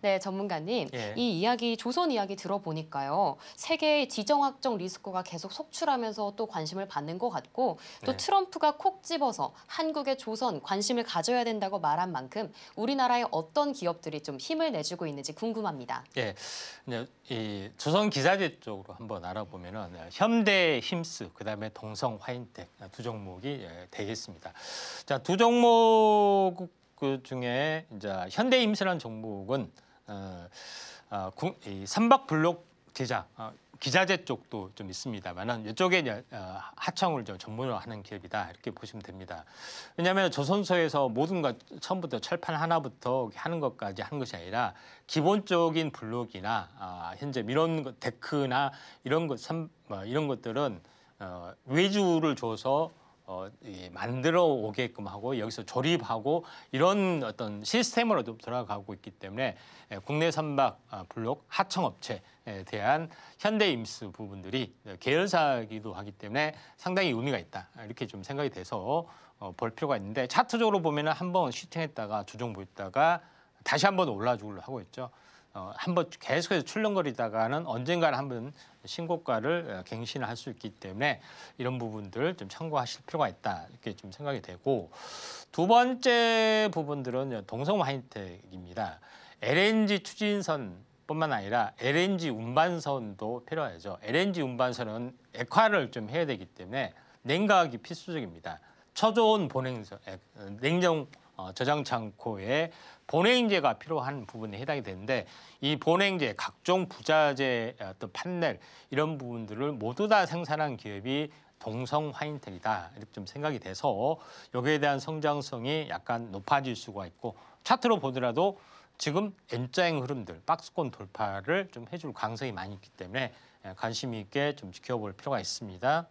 네, 전문가님. 예. 이 이야기, 조선 이야기 들어보니까요. 세계의 지정학적 리스크가 계속 속출하면서 또 관심을 받는 것 같고 또 네. 트럼프가 콕 집어서 한국의 조선 관심을 가져야 된다고 말한 만큼 우리나라의 어떤 기업들이 좀 힘을 내주고 있는지 궁금합니다. 예. 이제 이 조선 기사제 쪽으로 한번 알아보면은 현대 힘스 그다음에 동성 화인텍 두 종목이 되겠습니다. 자, 두 종목 그 중에 이제 현대 힘스라는 종목은 이 삼박 블록 제작 기자재 쪽도 좀 있습니다만은 이쪽에 이제 하청을 좀 전문으로 하는 기업이다 이렇게 보시면 됩니다. 왜냐하면 조선소에서 모든 것 처음부터 철판 하나부터 하는 것까지 하는 것이 아니라 기본적인 블록이나 현재 이런 것 데크나 이런 것 이런 것들은 외주를 줘서 만들어 오게끔 하고 여기서 조립하고 이런 어떤 시스템으로 좀 돌아가고 있기 때문에 국내 선박 블록 하청업체에 대한 현대임스 부분들이 계열사이기도 하기 때문에 상당히 의미가 있다 이렇게 좀 생각이 돼서 볼 필요가 있는데 차트적으로 보면은 한번 슈팅했다가 조정 보였다가 다시 한번 올라주기로 하고 있죠. 한번 계속해서 출렁거리다가는 언젠가는 한번 신고가를 갱신할 수 있기 때문에 이런 부분들 좀 참고하실 필요가 있다 이렇게 좀 생각이 되고 두 번째 부분들은 동성 화이텍입니다. LNG 추진선뿐만 아니라 LNG 운반선도 필요하죠. LNG 운반선은 액화를 좀 해야 되기 때문에 냉각이 필수적입니다. 초저온 본행선, 냉정 저장 창고에 본행제가 필요한 부분에 해당이 되는데 이 본행제, 각종 부자재, 어떤 판넬 이런 부분들을 모두 다 생산한 기업이 동성 화인텍이다 이렇게 좀 생각이 돼서 여기에 대한 성장성이 약간 높아질 수가 있고 차트로 보더라도 지금 N자형 흐름들, 박스권 돌파를 좀 해줄 가능성이 많이 있기 때문에 관심 있게 좀 지켜볼 필요가 있습니다.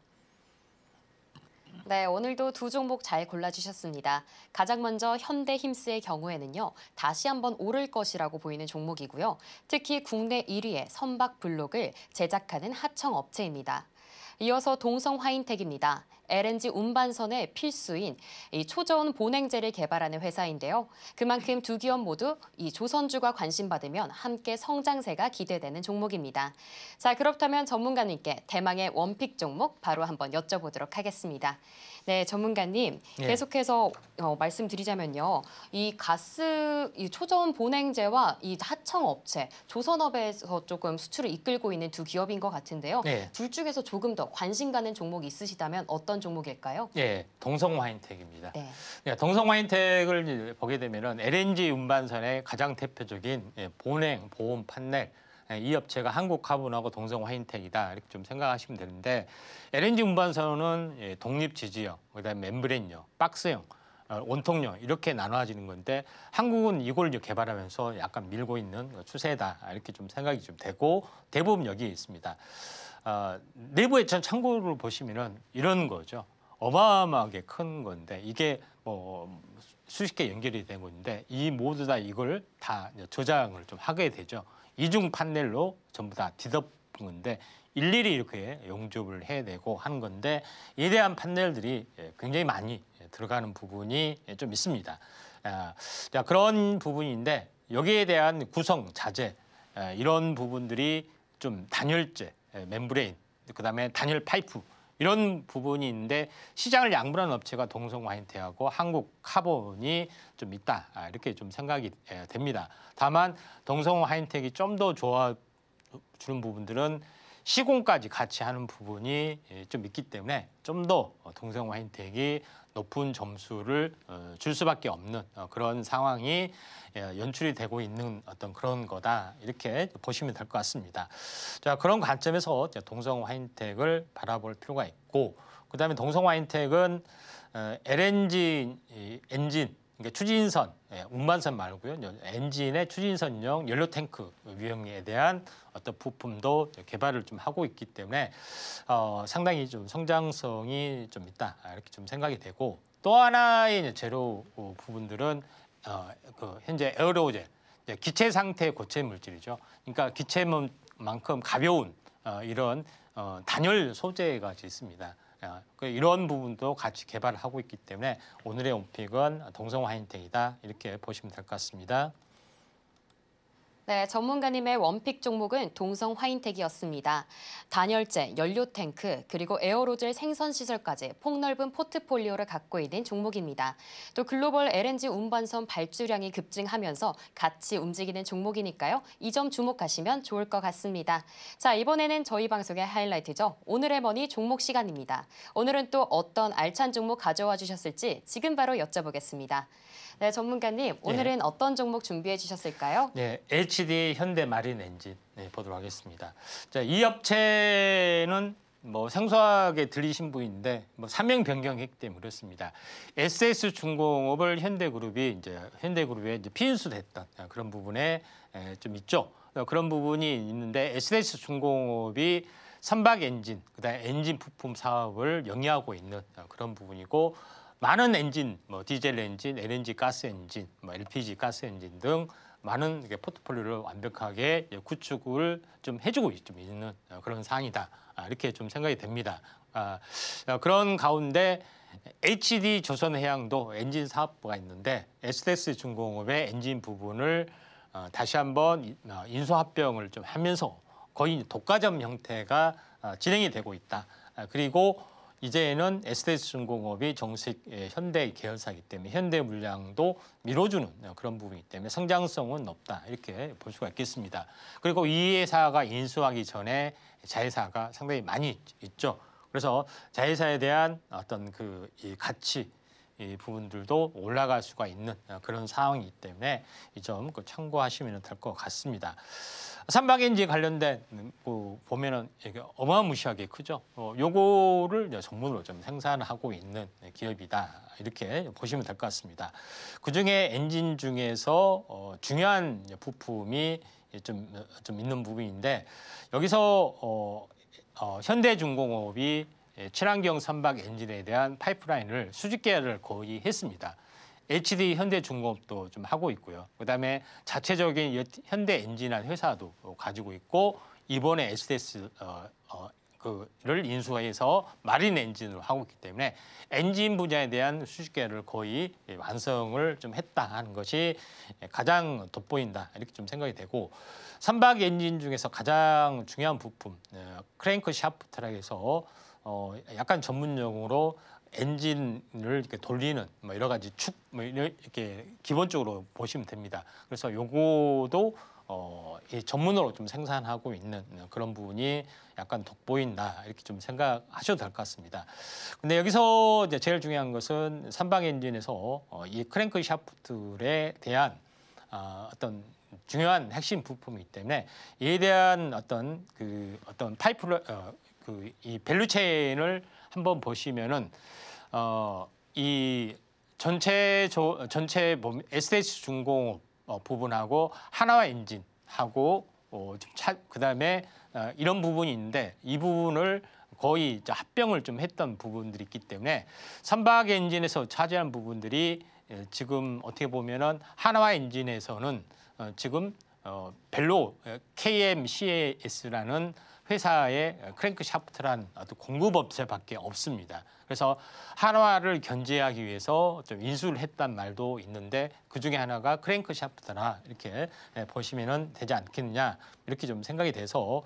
네, 오늘도 두 종목 잘 골라주셨습니다. 가장 먼저 현대힘스의 경우에는요. 다시 한번 오를 것이라고 보이는 종목이고요. 특히 국내 1위의 선박 블록을 제작하는 하청업체입니다. 이어서 동성 화인텍입니다. LNG 운반선의 필수인 이 초저온 본행제를 개발하는 회사인데요. 그만큼 두 기업 모두 이 조선주가 관심받으면 함께 성장세가 기대되는 종목입니다. 자, 그렇다면 전문가님께 대망의 원픽 종목 바로 한번 여쭤보도록 하겠습니다. 네, 전문가님 예. 계속해서 말씀드리자면요. 이 초저온 본행제와 이 하청업체, 조선업에서 조금 수출을 이끌고 있는 두 기업인 것 같은데요. 예. 둘 중에서 조금 더 관심 가는 종목이 있으시다면 어떤 종목일까요? 예, 동성 화인텍입니다. 네. 동성 화인텍을 보게 되면은 LNG 운반선의 가장 대표적인 본행, 보험 판넬 이 업체가 한국카본하고 동성 화인텍이다 이렇게 좀 생각하시면 되는데 LNG 운반선은 독립 지지형, 그다음에 멤브레인형, 박스형, 원통형 이렇게 나눠지는 건데 한국은 이걸 개발하면서 약간 밀고 있는 추세다 이렇게 좀 생각이 좀 되고 대부분 여기에 있습니다. 내부의 전 창고를 보시면은 이런 거죠. 어마어마하게 큰 건데 이게 뭐 수십 개 연결이 된 건데 이 모두 다 이걸 다 저장을 좀 하게 되죠. 이중 판넬로 전부 다 뒤덮은 건데 일일이 이렇게 용접을 해야 되고 하는 건데 이에 대한 판넬들이 굉장히 많이 들어가는 부분이 좀 있습니다. 자, 그런 부분인데 여기에 대한 구성, 자재 이런 부분들이 좀 단열재, 멤브레인, 그다음에 단열 파이프 이런 부분이 있는데 시장을 양분하는 업체가 동성 화인텍하고 한국 카본이 좀 있다 이렇게 좀 생각이 됩니다. 다만 동성 화인텍이 좀 더 좋아주는 부분들은 시공까지 같이 하는 부분이 좀 있기 때문에 좀 더 동성 화인텍이 높은 점수를 줄 수밖에 없는 그런 상황이 연출이 되고 있는 어떤 그런 거다 이렇게 보시면 될 것 같습니다. 자, 그런 관점에서 동성 화인텍을 바라볼 필요가 있고 그다음에 동성 화인텍은 LNG 엔진 그러니까 추진선, 운반선 말고요. 엔진의 추진선용 연료 탱크 유형에 대한 어떤 부품도 개발을 좀 하고 있기 때문에 상당히 좀 성장성이 좀 있다 이렇게 좀 생각이 되고 또 하나의 재료 부분들은 현재 에어로젤 기체 상태 고체 물질이죠. 그러니까 기체만큼 가벼운 이런 단열 소재가 있습니다. 이런 부분도 같이 개발을 하고 있기 때문에 오늘의 원픽은 동성 화인텍이다 이렇게 보시면 될 것 같습니다. 네, 전문가님의 원픽 종목은 동성 화인텍이었습니다. 단열재, 연료 탱크, 그리고 에어로졸 생선 시설까지 폭넓은 포트폴리오를 갖고 있는 종목입니다. 또 글로벌 LNG 운반선 발주량이 급증하면서 같이 움직이는 종목이니까요. 이 점 주목하시면 좋을 것 같습니다. 자, 이번에는 저희 방송의 하이라이트죠. 오늘의 머니 종목 시간입니다. 오늘은 또 어떤 알찬 종목 가져와 주셨을지 지금 바로 여쭤보겠습니다. 네, 전문가님, 오늘은 어떤 종목 준비해 주셨을까요? 네, HD 현대마린 엔진 보도록 하겠습니다. 자, 이 업체는 뭐 생소하게 들리신 분인데 뭐 사명 변경했기 때문에 그렇습니다. SS중공업을 현대그룹에 이제 피인수됐던 그런 부분에 좀 있죠. 그런 부분이 있는데 SS중공업이 선박 엔진, 그다음에 엔진 부품 사업을 영위하고 있는 그런 부분이고. 많은 엔진, 뭐 디젤 엔진, LNG 가스 엔진, 뭐 LPG 가스 엔진 등 많은 포트폴리오를 완벽하게 구축을 좀 해주고 있는 그런 사항이다. 이렇게 좀 생각이 됩니다. 그런 가운데 HD 조선해양도 엔진 사업부가 있는데 SS중공업의 엔진 부분을 다시 한번 인수합병을 좀 하면서 거의 독과점 형태가 진행이 되고 있다. 그리고 이제는 SS중공업이 정식 현대 계열사이기 때문에 현대 물량도 밀어주는 그런 부분이기 때문에 성장성은 높다 이렇게 볼 수가 있겠습니다. 그리고 이 회사가 인수하기 전에 자회사가 상당히 많이 있죠. 그래서 자회사에 대한 어떤 이 가치 이 부분들도 올라갈 수가 있는 그런 상황이기 때문에 이 점 참고하시면 될 것 같습니다. 선박엔진 관련된 보면은 이게 어마무시하게 크죠. 요거를 전문으로 좀 생산하고 있는 기업이다 이렇게 보시면 될 것 같습니다. 그 중에 엔진 중에서 중요한 부품이 좀 있는 부분인데 여기서 현대중공업이 친환경 선박 엔진에 대한 파이프라인을 수직 계약을 거의 했습니다. HD 현대중공업도 좀 하고 있고요. 그다음에 자체적인 현대 엔진한 회사도 가지고 있고 이번에 SDS 를 인수해서 마린 엔진으로 하고 있기 때문에 엔진 분야에 대한 수직 계약을 거의 완성을 좀 했다 하는 것이 가장 돋보인다 이렇게 좀 생각이 되고 선박 엔진 중에서 가장 중요한 부품 크랭크 샤프트라 해서 약간 전문용어로 엔진을 이렇게 돌리는 뭐 여러 가지 축 뭐 이렇게 기본적으로 보시면 됩니다. 그래서 요거도 전문으로 좀 생산하고 있는 그런 부분이 약간 돋보인다 이렇게 좀 생각하셔도 될 것 같습니다. 근데 여기서 이제 제일 중요한 것은 선박 엔진에서 이 크랭크 샤프트에 대한 어떤 중요한 핵심 부품이기 때문에 이에 대한 어떤 파이프를 이 밸류체인을 한번 보시면은 이 전체 SS중공업 부분하고 한화와 엔진하고 그다음에 이런 부분이 있는데 이 부분을 거의 합병을 좀 했던 부분들이 있기 때문에 선박 엔진에서 차지한 부분들이 지금 어떻게 보면은 한화와 엔진에서는 지금 벨로 KMCAS라는 회사의 크랭크 샤프트란 공급업체밖에 없습니다. 그래서 한화를 견제하기 위해서 좀 인수를 했단 말도 있는데 그 중에 하나가 크랭크 샤프트나 이렇게 보시면 되지 않겠느냐 이렇게 좀 생각이 돼서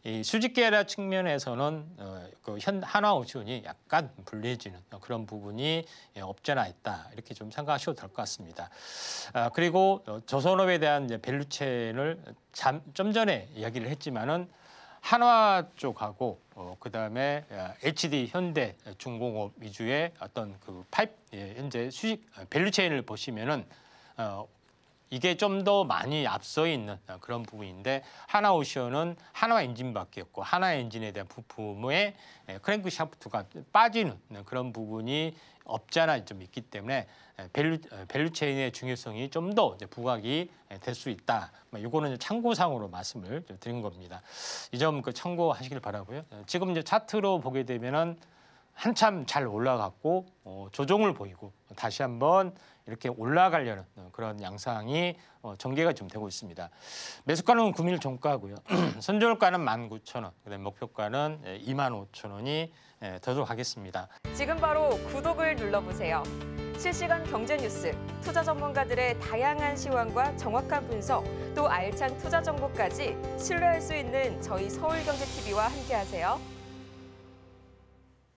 이 수직 계열화 측면에서는 한화오션이 약간 불리해지는 그런 부분이 없잖아 있다 이렇게 좀 생각하셔도 될 것 같습니다. 그리고 조선업에 대한 밸류체인을 좀 전에 이야기를 했지만은 한화 쪽하고 그다음에 HD 현대중공업 위주의 어떤 현재 수직 밸류체인을 보시면은 이게 좀 더 많이 앞서 있는 그런 부분인데 한화오션은 한화 엔진밖에 없고 한화 엔진에 대한 부품의 크랭크 샤프트가 빠지는 그런 부분이 없지 않아 좀 있기 때문에 밸류체인의 중요성이 좀 더 부각이 될 수 있다. 이거는 참고상으로 말씀을 드린 겁니다. 이 점 참고하시길 바라고요. 지금 이제 차트로 보게 되면은 한참 잘 올라갔고 조정을 보이고 다시 한번 이렇게 올라가려는 그런 양상이 전개가 좀 되고 있습니다. 매수가는 9일 종가고요. 선절가는 19,000원, 그다음에 목표가는 25,000원이 되도록 하겠습니다. 지금 바로 구독을 눌러보세요. 실시간 경제 뉴스, 투자 전문가들의 다양한 시황과 정확한 분석, 또 알찬 투자 정보까지 신뢰할 수 있는 저희 서울경제TV와 함께하세요.